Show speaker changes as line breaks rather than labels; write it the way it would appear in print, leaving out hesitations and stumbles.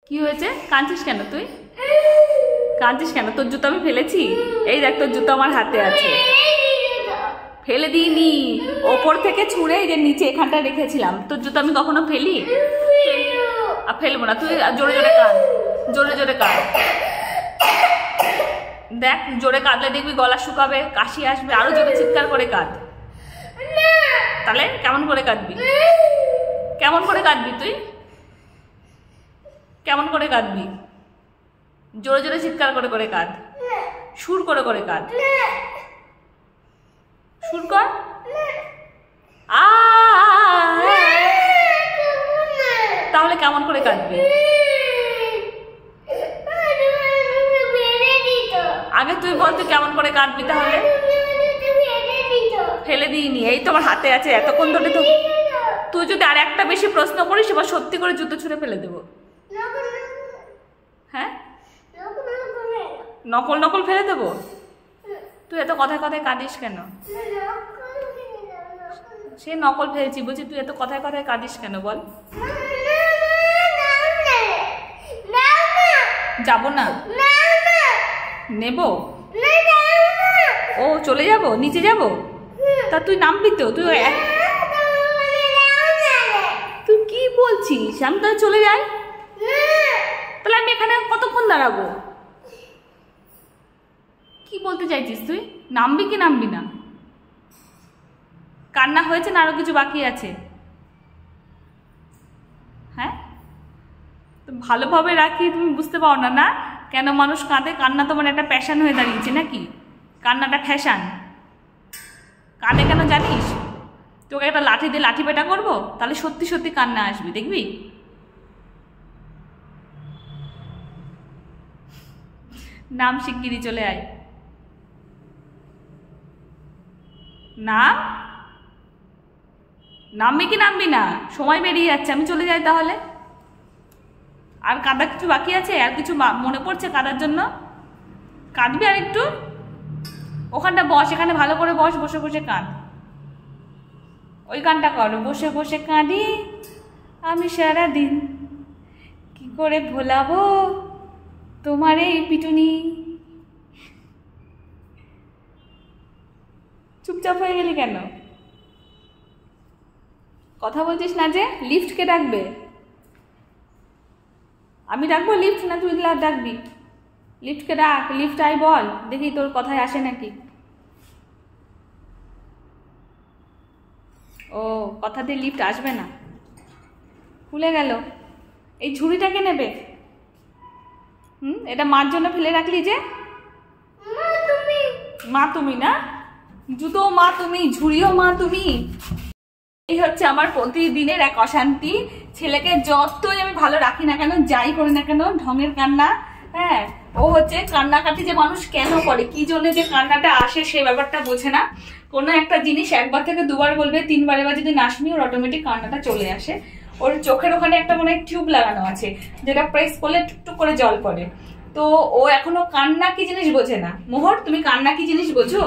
কি হয়েছে? কাঁদছিস কেন তুই? কাঁদছিস কেন? তোর জুতো আমি ফেলেছি? এই দেখ, তোর জুতো আমার হাতে আছে। ফেলে দিইনি, ওপর থেকে ছুঁড়ে এই যে নিচে এখানটা রেখেছিলাম। তোর জুতো আমি কখনো ফেলি? আর ফেলবো না। তুই জোরে জোরে কাঁদ, জোরে জোরে কাঁদ। দেখ, জোরে কাঁদলে দেখবি গলা শুকাবে, কাশি আসবে, আরো জোরে চিৎকার করে কাঁদ। তাহলে কেমন করে কাঁদবি? কেমন করে কাঁদবি তুই? কেমন করে কাঁদবি? জোরে জোরে চিৎকার করে করে কাঁদ, সুর করে করে কাঁদ, সুর কর। তাহলে কেমন করে কাঁদবি? আগে তুই বল, তুই কেমন করে কাঁদবি তাহলে? ফেলে দিইনি, এই তোমার হাতে আছে এতক্ষণ ধরে। তো তুই যদি আর একটা বেশি প্রশ্ন করিস এবার সত্যি করে জুতো ছুঁড়ে ফেলে দেবো। হ্যাঁ, নকল নকল ফেলে দেবো। তুই এত কথায় কথায় কাঁদিস কেন? সে নকল ফেলেছি বলছি, তুই এত কথায় কথায় কাঁদিস কেন বল? যাবো না, নেব। ও চলে যাব, নিচে যাব? তা তুই নামবি তো? তুই কি বলছিস? আমি তাহলে চলে যাই? তাহলে আমি এখানে কতক্ষণ দাঁড়াবো? কি বলতে চাইছিস তুই? নামবি কি নামবি না? কান্না হয়েছে না আরো কিছু বাকি আছে? হ্যাঁ, তো ভালোভাবে রাখি, তুমি বুঝতে পারো না না কেন মানুষ কাঁদে? কান্না তোমার একটা প্যাশন হয়ে দাঁড়িয়েছে নাকি? কান্নাটা ফ্যাশন। কাঁদে কেন জানিস? তোকে একটা লাঠি দিয়ে লাঠি পেটা করবো, তাহলে সত্যি সত্যি কান্না আসবি, দেখবি। নাম শিগগিরই, চলে আয়। নাম, নামবি কি নামবি না? সময় বেরিয়ে যাচ্ছে, আমি চলে যাই তাহলে। আর কাঁদা কিছু বাকি আছে? আর কিছু মনে পড়ছে কাঁদার জন্য? কাঁদবি আর একটু? ওখানটা বস, এখানে ভালো করে বস, বসে বসে কাঁদ। ওই গানটা করো, বসে বসে কাঁদি আমি সারাদিন, কি করে ভোলাবো তোমার এই পিটুনি। চুপচাপ হয়ে গেলি কেন? কথা বলছিস না যে? লিফটকে ডাকবে? আমি ডাকবো লিফট না তুই ডাকবি? লিফটকে ডাক, লিফট আই বল, দেখি তোর কথায় আসে নাকি। ও, কথাতে লিফট আসবে না, ভুলে গেল। এই ঝুড়িটাকে নেবে? এটা মার জন্য ফেলে রাখলি যে? মা তুমি না? জুতো মা তুমি, ঝুড়িও মা তুমি। এই হচ্ছে আমার প্রতিদিনের এক অশান্তি। ছেলেকে যতই আমি ভালো রাখি না কেন, যাই করি না কেন, ঢঙের কান্না। হ্যাঁ, ও হচ্ছে কান্নাকাটি যে মানুষ কেন করে, কি জন্য যে কান্নাটা আসে সে ব্যাপারটা বোঝে না। কোনো একটা জিনিস একবার থেকে দুবার বলবে, তিনবার এবার যদি না শুনি ওর অটোমেটিক কান্নাটা চলে আসে। ওর চোখের ওখানে একটা মনে হয় টিউব লাগানো আছে, যেটা প্রেস করলে টুকটুক করে জল পড়ে। তো ও এখনো কান্না কি জিনিস বোঝে না। মোহর, তুমি কান্না কি জিনিস বোঝো?